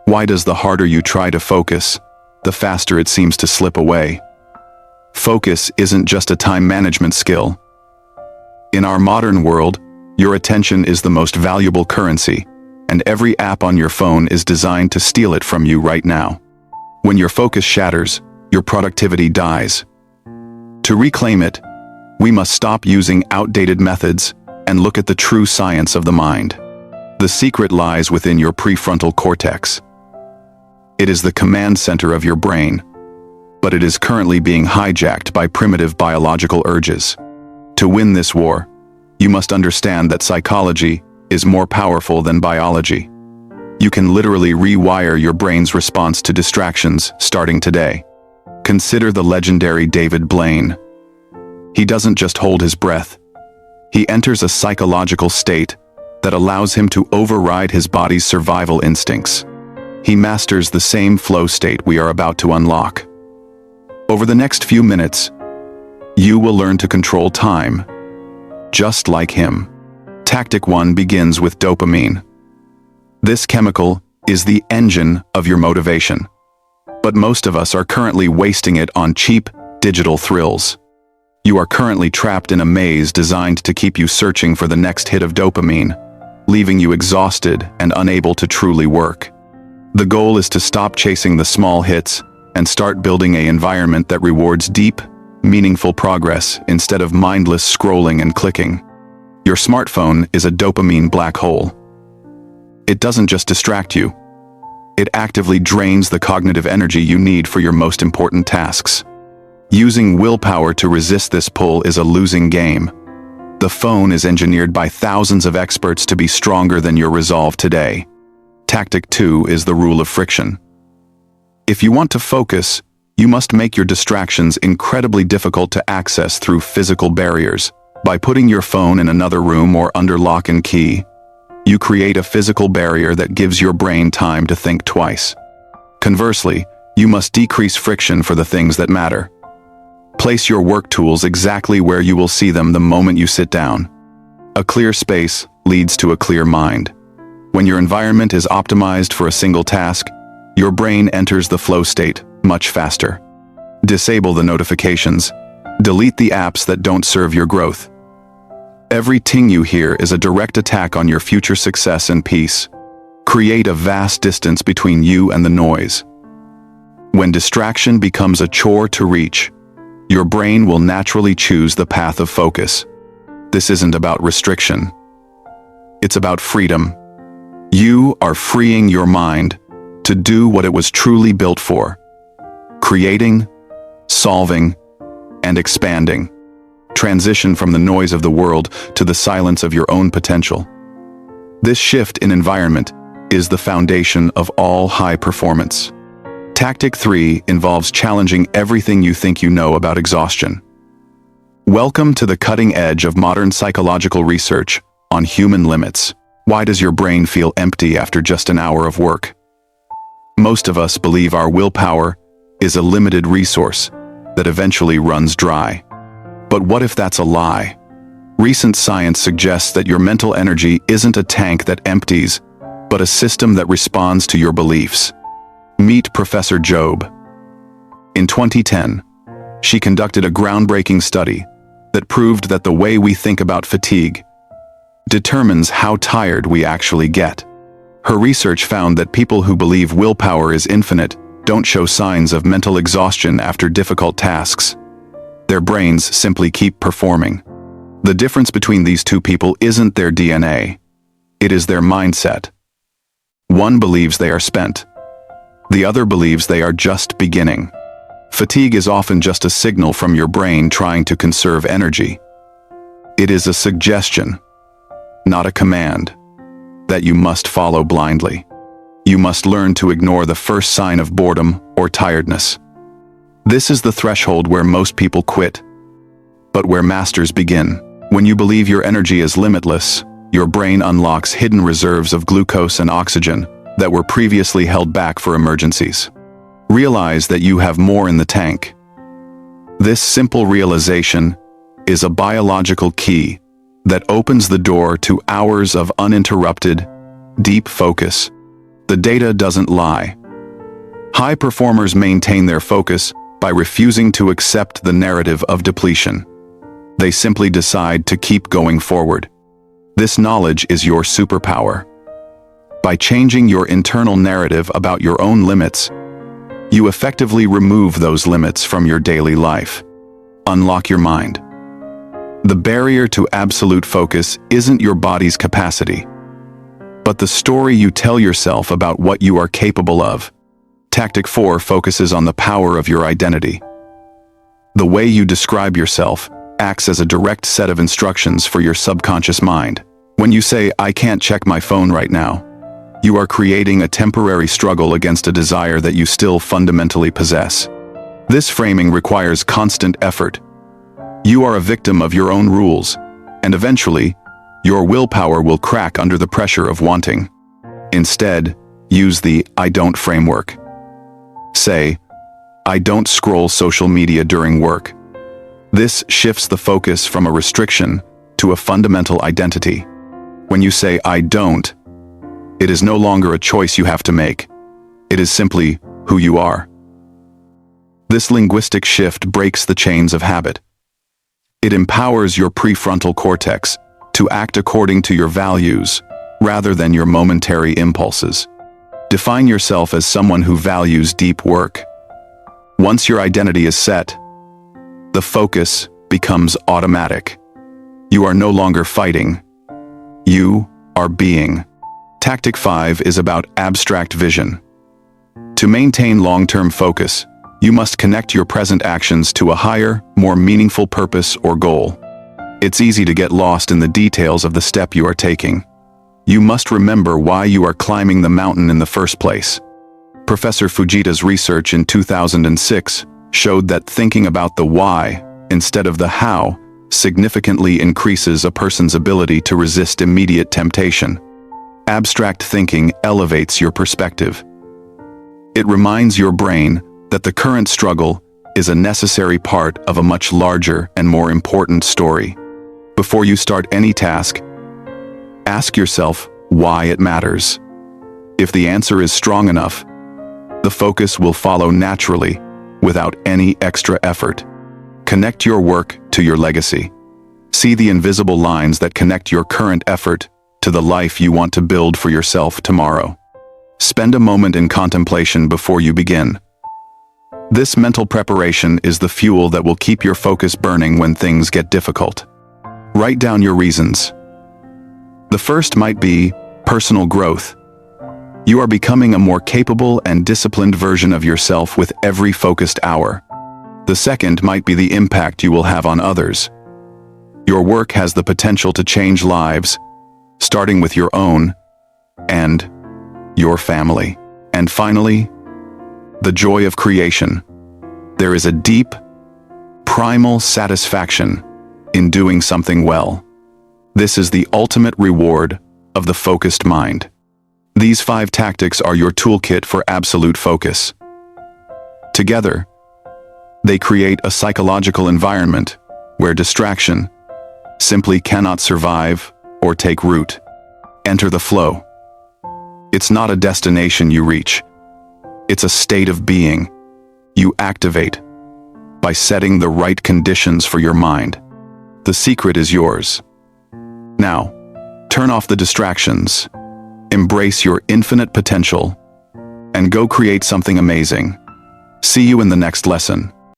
Why does the harder you try to focus, the faster it seems to slip away? Focus isn't just a time management skill. In our modern world, your attention is the most valuable currency, and every app on your phone is designed to steal it from you right now. When your focus shatters, your productivity dies. To reclaim it, we must stop using outdated methods and look at the true science of the mind. The secret lies within your prefrontal cortex. It is the command center of your brain, but it is currently being hijacked by primitive biological urges. To win this war, you must understand that psychology is more powerful than biology. You can literally rewire your brain's response to distractions starting today. Consider the legendary David Blaine. He doesn't just hold his breath. He enters a psychological state that allows him to override his body's survival instincts. He masters the same flow state we are about to unlock. Over the next few minutes, you will learn to control time, just like him. Tactic 1 begins with dopamine. This chemical is the engine of your motivation, but most of us are currently wasting it on cheap, digital thrills. You are currently trapped in a maze designed to keep you searching for the next hit of dopamine, leaving you exhausted and unable to truly work. The goal is to stop chasing the small hits and start building an environment that rewards deep, meaningful progress instead of mindless scrolling and clicking. Your smartphone is a dopamine black hole. It doesn't just distract you. It actively drains the cognitive energy you need for your most important tasks. Using willpower to resist this pull is a losing game. The phone is engineered by thousands of experts to be stronger than your resolve today. Tactic 2 is the rule of friction. If you want to focus, you must make your distractions incredibly difficult to access through physical barriers. By putting your phone in another room or under lock and key, you create a physical barrier that gives your brain time to think twice. Conversely, you must decrease friction for the things that matter. Place your work tools exactly where you will see them the moment you sit down. A clear space leads to a clear mind. When your environment is optimized for a single task, your brain enters the flow state much faster. Disable the notifications. Delete the apps that don't serve your growth. Every ting you hear is a direct attack on your future success and peace. Create a vast distance between you and the noise. When distraction becomes a chore to reach, your brain will naturally choose the path of focus. This isn't about restriction. It's about freedom. You are freeing your mind to do what it was truly built for: creating, solving, and expanding. Transition from the noise of the world to the silence of your own potential. This shift in environment is the foundation of all high performance. Tactic 3 involves challenging everything you think you know about exhaustion. Welcome to the cutting edge of modern psychological research on human limits. Why does your brain feel empty after just an hour of work? Most of us believe our willpower is a limited resource that eventually runs dry. But what if that's a lie? Recent science suggests that your mental energy isn't a tank that empties, but a system that responds to your beliefs. Meet Professor Job. In 2010, she conducted a groundbreaking study that proved that the way we think about fatigue determines how tired we actually get. Her research found that people who believe willpower is infinite don't show signs of mental exhaustion after difficult tasks. Their brains simply keep performing. The difference between these two people isn't their DNA. It is their mindset. One believes they are spent. The other believes they are just beginning. Fatigue is often just a signal from your brain trying to conserve energy. It is a suggestion, not a command, that you must follow blindly. You must learn to ignore the first sign of boredom or tiredness. This is the threshold where most people quit, but where masters begin. When you believe your energy is limitless, your brain unlocks hidden reserves of glucose and oxygen that were previously held back for emergencies. Realize that you have more in the tank. This simple realization is a biological key that opens the door to hours of uninterrupted, deep focus. The data doesn't lie. High performers maintain their focus by refusing to accept the narrative of depletion. They simply decide to keep going forward. This knowledge is your superpower. By changing your internal narrative about your own limits, you effectively remove those limits from your daily life. Unlock your mind. The barrier to absolute focus isn't your body's capacity, but the story you tell yourself about what you are capable of. Tactic 4 focuses on the power of your identity. The way you describe yourself acts as a direct set of instructions for your subconscious mind. When you say, "I can't check my phone right now," you are creating a temporary struggle against a desire that you still fundamentally possess. This framing requires constant effort. You are a victim of your own rules, and eventually, your willpower will crack under the pressure of wanting. Instead, use the "I don't" framework. Say, "I don't scroll social media during work." This shifts the focus from a restriction to a fundamental identity. When you say "I don't," it is no longer a choice you have to make. It is simply who you are. This linguistic shift breaks the chains of habit. It empowers your prefrontal cortex to act according to your values rather than your momentary impulses. Define yourself as someone who values deep work. Once your identity is set, the focus becomes automatic. You are no longer fighting. You are being. Tactic 5 is about abstract vision. To maintain long-term focus, you must connect your present actions to a higher, more meaningful purpose or goal. It's easy to get lost in the details of the step you are taking. You must remember why you are climbing the mountain in the first place. Professor Fujita's research in 2006 showed that thinking about the why instead of the how significantly increases a person's ability to resist immediate temptation. Abstract thinking elevates your perspective. It reminds your brain that the current struggle is a necessary part of a much larger and more important story. Before you start any task, ask yourself why it matters. If the answer is strong enough, the focus will follow naturally without any extra effort. Connect your work to your legacy. See the invisible lines that connect your current effort to the life you want to build for yourself tomorrow. Spend a moment in contemplation before you begin. This mental preparation is the fuel that will keep your focus burning when things get difficult. Write down your reasons. The first might be personal growth. You are becoming a more capable and disciplined version of yourself with every focused hour. The second might be the impact you will have on others. Your work has the potential to change lives, starting with your own and your family. And finally, the joy of creation. There is a deep, primal satisfaction in doing something well. This is the ultimate reward of the focused mind. These 5 tactics are your toolkit for absolute focus. Together, they create a psychological environment where distraction simply cannot survive or take root. Enter the flow. It's not a destination you reach. It's a state of being you activate by setting the right conditions for your mind. The secret is yours. Now, turn off the distractions, embrace your infinite potential, and go create something amazing. See you in the next lesson.